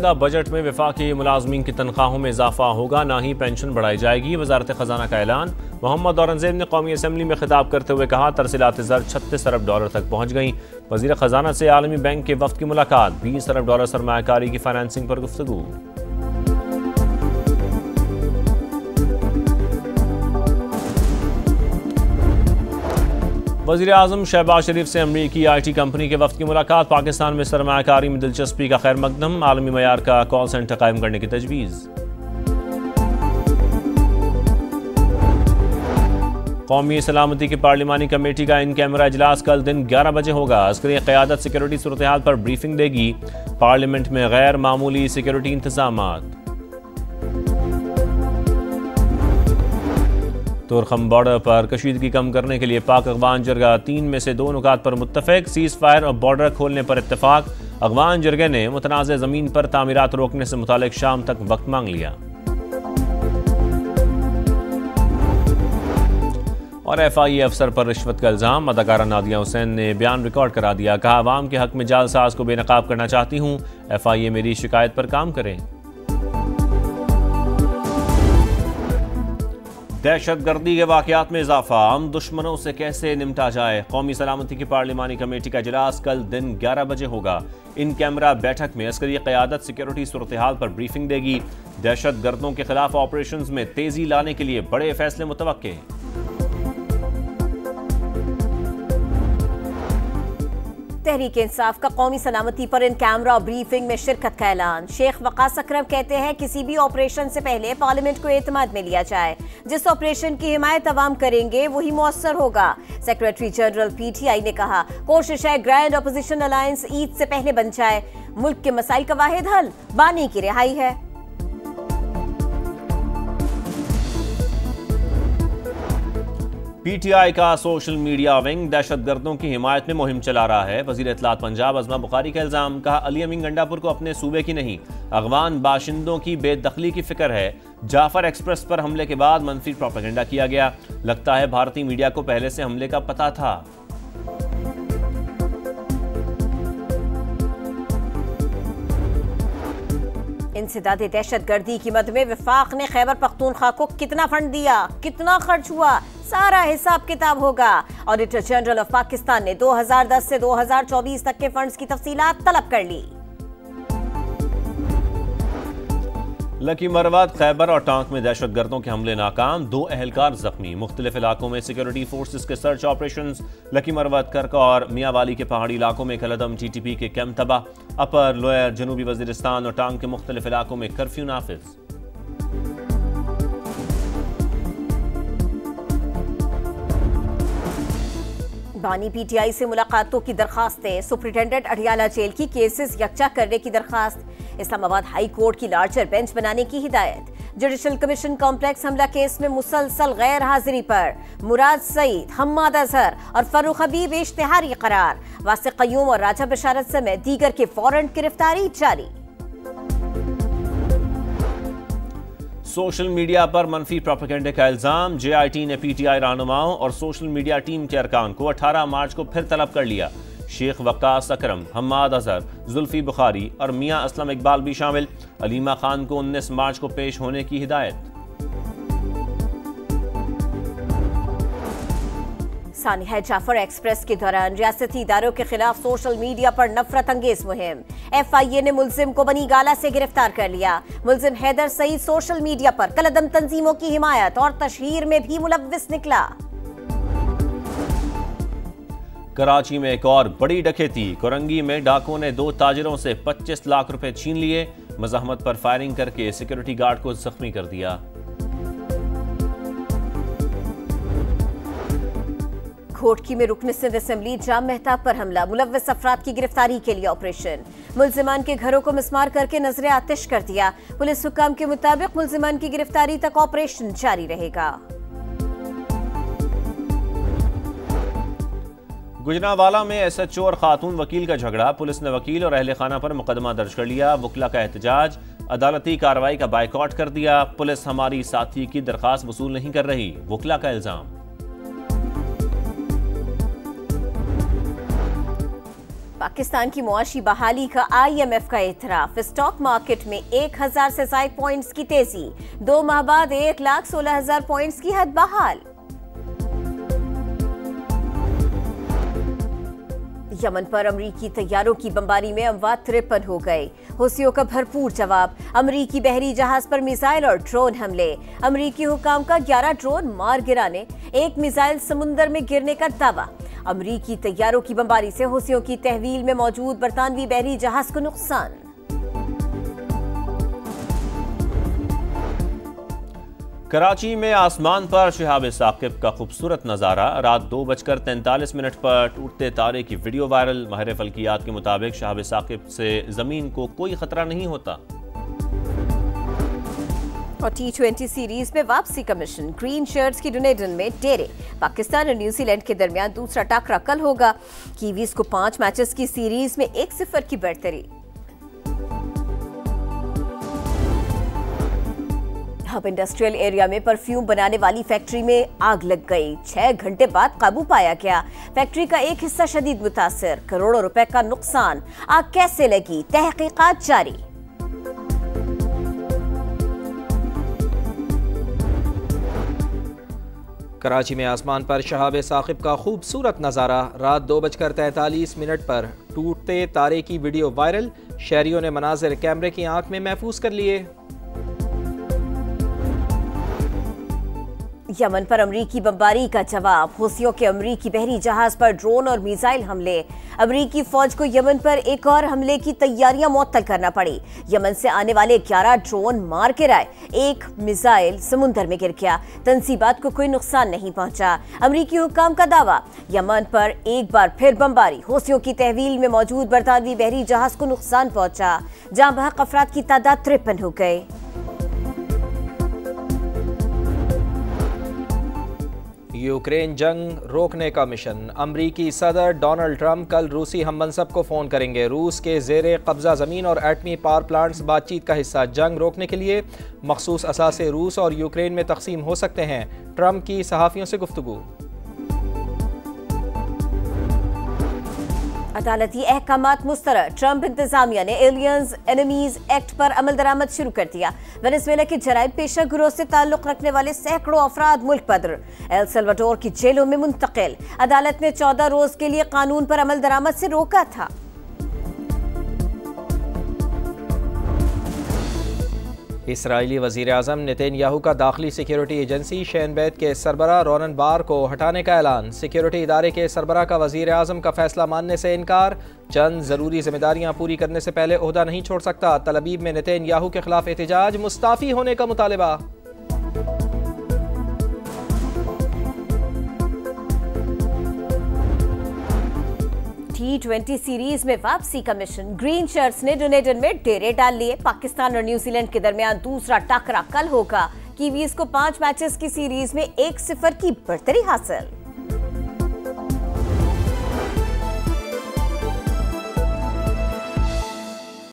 आइंदा बजट में वफाकी मुलाजमीन की तनख्वाहों में इजाफा होगा, ना ही पेंशन बढ़ाई जाएगी। वजारत खजाना का ऐलान। मोहम्मद औरंगजेब ने कौमी असम्बली में खिताब करते हुए कहा, तरसीलात ज़र 36 अरब डॉलर तक पहुँच गई। वज़ीर खजाना से आलमी बैंक के वफ्द की मुलाकात। 20 अरब डॉलर सरमायाकारी की फाइनेंसिंग पर गुफ्तगू। वज़ीर आज़म शहबाज शरीफ से अमरीकी IT कंपनी के वफ्द की मुलाकात। पाकिस्तान में सरमायाकारी में दिलचस्पी का खैर मकदम। आलमी मयार का कॉल सेंटर कायम करने की तजवीज़। कौमी सलामती की पार्लिमानी कमेटी का इन कैमरा इजलास कल दिन 11 बजे होगा। अस्करी क़यादत सिक्योरिटी सूरत हाल पर ब्रीफिंग देगी। पार्लियामेंट में गैर मामूली सिक्योरिटी इंतजामात। तुरखम बॉर्डर पर कशीदगी कम करने के लिए पाक अफगान जरगा 3 में से 2 नुकात पर मुत्तफिक। सीज फायर और बॉर्डर खोलने पर इत्तेफाक। अफगान जरगे ने मुतनाज़ ज़मीन पर तामीरात रोकने से मुतालिक शाम तक वक्त मांग लिया। और FIA अफसर पर रिश्वत का इल्ज़ाम। अदाकारा नादिया हुसैन ने बयान रिकॉर्ड करा दिया। कहा, अवाम के हक में जालसाज को बेनकाब करना चाहती हूँ। FIA मेरी शिकायत पर काम करें। दहशतगर्दी के वाक़यात में इजाफा। हम दुश्मनों से कैसे निपटा जाए। कौमी सलामती की पार्लिमानी कमेटी का इजलास कल दिन 11 बजे होगा। इन कैमरा बैठक में अस्करी क़यादत सिक्योरिटी सूरत हाल पर ब्रीफिंग देगी। दहशतगर्दों के खिलाफ ऑपरेशन में तेजी लाने के लिए बड़े फैसले मुतवक्के। तहरीक इंसाफ का कौमी सलामती पर इन कैमरा ब्रीफिंग में शिरकत का ऐलान। शेख वकास अकरम कहते हैं, किसी भी ऑपरेशन से पहले पार्लियामेंट को एतमाद में लिया जाए। जिस ऑपरेशन की हिमायत अवाम करेंगे वही मुअस्सर होगा। सेक्रेटरी जनरल PTI ने कहा, कोशिश है ग्रैंड अपोजिशन अलायंस ईद से पहले बन जाए। मुल्क के मसाइल का वाहिद हल बानी की रिहाई है। PTI का सोशल मीडिया विंग दहशतगर्दों की हिमायत में मुहिम चला रहा है। वज़ीर इत्तलात पंजाब अज़मा बुखारी का इल्ज़ाम। कहा, अली अमीन गंडापुर को अपने सूबे की नहीं अफ़गान बाशिंदों की बेदखली की फिक्र है। जाफर एक्सप्रेस पर हमले के बाद मनफी प्रोपेगेंडा किया गया। लगता है भारतीय मीडिया को पहले से हमले का पता था। इंसदाद दहशतगर्दी की मद में वफाक ने खैबर पख्तूनख्वा को कितना फंड दिया, कितना खर्च हुआ, सारा हिसाब किताब होगा। ऑडिटर जनरल ऑफ पाकिस्तान ने 2010 से 2024 तक के फंड्स की तफसीलात तलब कर ली। लकी मरवत, खैबर और टांक में दहशतगर्दों के हमले नाकाम। 2 अहलकार जख्मी। मुख्तलिफ इलाकों में सिक्योरिटी फोर्सेस के सर्च ऑपरेशन। लकी मरवत, करक और मियावाली के पहाड़ी इलाकों में कलदम TTP के कैंप तबाह। अपर लोअर जनूबी वजीरिस्तान और टांक के मुख्तलिफ इलाकों में कर्फ्यू नाफिज। बानी PTI से मुलाकातों की दरखास्तें। सुप्रिंटेंडेंट अडियाला जेल की केसेस यकजा करने की दरखास्त। इस्लामाबाद हाई कोर्ट की लार्जर बेंच बनाने की हिदायत। जुडिशल कमीशन कॉम्प्लेक्स हमला केस में मुसलसल गैर हाजिरी पर मुराद सईद, हम्माद अजहर और फरूख हबीब इश्तिहारी करार। वासिक कयूम और राजा बशारत समेत दीगर के वारंट गिरफ्तारी जारी। सोशल मीडिया पर मनफी प्रोपेगेंडे का इल्जाम। JIT ने PTI रहनुमाओं और सोशल मीडिया टीम के अरकान को 18 मार्च को फिर तलब कर लिया। शेख वकास अकरम, हम्माद अजहर, जुल्फी बुखारी और मियां असलम इकबाल भी शामिल। अलीमा खान को 19 मार्च को पेश होने की हिदायत। सानिया जाफर एक्सप्रेस के दौरान रियासती इदारों के खिलाफ सोशल मीडिया पर नफरत अंगेज मुहिम। FIA ने मुल्जिम को बनी गाला से गिरफ्तार कर लिया। मुल्जिम हैदर सईद सोशल मीडिया पर कलदम तंजीमों की हिमायत और तशहीर में भी मुलव्विस निकला। कराची में एक और बड़ी डकैती। कोरंगी में डाकुओं ने 2 ताजिरों से 25 लाख रुपए छीन लिए। मज़ाहमत पर फायरिंग करके सिक्योरिटी गार्ड को जख्मी कर दिया। घोटकी में रुकन सिंध असेंबली जाम मेहताब पर हमला। मुलव्विस अफराद की गिरफ्तारी के लिए ऑपरेशन। मुल्जिमान के घरों को मिसमार करके नजरे आतिश कर दिया। पुलिस हुक्काम के मुताबिक मुल्जिमान की गिरफ्तारी तक ऑपरेशन जारी रहेगा। गुजरांवाला में SHO और खातून वकील का झगड़ा। पुलिस ने वकील और अहले खाना पर मुकदमा दर्ज कर लिया। वकला का एहतजाज। अदालती कार्रवाई का बायकॉट कर दिया। पुलिस हमारी साथी की दरखास्त वसूल नहीं कर रही, वकला का इल्जाम। पाकिस्तान की मुआशी बहाली का IMF का एतराफ। स्टॉक मार्केट में 1000 से ज्यादा पॉइंट्स की तेजी। 2 माह बाद 1,16,000 पॉइंट्स की हद बहाल। यमन पर अमरीकी तैयारों की बमबारी में अमवात 53 हो गए। हुसियों का भरपूर जवाब। अमरीकी बहरी जहाज पर मिसाइल और ड्रोन हमले। अमरीकी हुकाम का 11 ड्रोन मार गिराने, 1 मिसाइल समुंदर में गिरने का दावा। अमरीकी तैयारों की बमबारी से हुसियों की तहवील में मौजूद बरतानवी बहरी जहाज को नुकसान। कराची में आसमान पर शहाब साकिब का खूबसूरत नज़ारा। रात 2:43 पर टूटते तारे की वीडियो वायरल। माहिर फल्कियात के मुताबिक शहाब साकिब से ज़मीन को कोई खतरा नहीं होता। और T20 सीरीज में वापसी का मिशन। ग्रीन शर्ट्स की डुनेडन में डेरे। पाकिस्तान और न्यूजीलैंड के दरमियान दूसरा टाकरा कल होगा। कीवीज को 5 मैचेस की सीरीज में 1-0 की बढ़तरी। हब इंडस्ट्रियल एरिया में परफ्यूम बनाने वाली फैक्ट्री में आग लग गई। 6 घंटे बाद काबू पाया गया। फैक्ट्री का एक हिस्सा शदीद मुतासिर। करोड़ों रुपए का नुकसान। आग कैसे लगी, तहकीकात जारी। कराची में आसमान पर शहाब साकिब का खूबसूरत नज़ारा। रात 2:43 पर टूटते तारे की वीडियो वायरल। शहरियों ने मनाजिर कैमरे की आंख में महफूज कर लिए। यमन पर अमरीकी बमबारी का जवाब। हुसियों के अमरीकी बहरी जहाज पर ड्रोन और मिसाइल हमले। अमरीकी फौज को यमन पर एक और हमले की तैयारियां मुअत्तल करना पड़ी। यमन से आने वाले 11 ड्रोन मार गिराए, 1 मिसाइल समुंदर में गिर गया। तंसीबात को कोई नुकसान नहीं पहुंचा। अमरीकी हुकाम का दावा। यमन पर एक बार फिर बमबारी। हुसियों की तहवील में मौजूद बरतानवी बहरी जहाज को नुकसान पहुंचा। जाँ बहक अफराद की तादाद 53 हो गए। यूक्रेन जंग रोकने का मिशन। अमरीकी सदर डोनाल्ड ट्रंप कल रूसी हममनसब को फ़ोन करेंगे। रूस के ज़ेरे कब्ज़ा ज़मीन और एटमी पावर प्लांट्स बातचीत का हिस्सा। जंग रोकने के लिए मखसूस असासे रूस और यूक्रेन में तकसीम हो सकते हैं। ट्रंप की सहाफ़ियों से गुफ्तगू। अदालती अहकामात मुस्तरद। ट्रंप इंतजामिया ने एलियंस एनिमीज एक्ट पर अमल दरामद शुरू कर दिया। वेनेजुएला के जराइम पेशा गिरोह से ताल्लुक रखने वाले सैकड़ों अफराद मुल्क बदर। एल सल्वाडोर की जेलों में मुंतकिल। अदालत ने 14 रोज के लिए कानून पर अमल दरामद से रोका था। इसराइली वज़ीर आज़म नेतन्याहू का दाखिली सिक्योरिटी एजेंसी शैन बैत के सरबरा रोनन बार को हटाने का ऐलान। सिक्योरिटी इदारे के सरबरा का वज़ीर आज़म का फैसला मानने से इनकार। चंद ज़रूरी जिम्मेदारियां पूरी करने से पहले ओहदा नहीं छोड़ सकता। तलबीब में नेतन्याहू के खिलाफ एहतजाज। मुस्ताफ़ी होने का मुतालबा। T20 सीरीज में वापसी का मिशन। ग्रीन शर्ट्स ने डुनेडन में डेरे डाल लिए। पाकिस्तान और न्यूजीलैंड के दरमियान दूसरा टाकरा कल होगा। कीवीज को 5 मैचेस की सीरीज में 1-0 की बढ़तरी हासिल।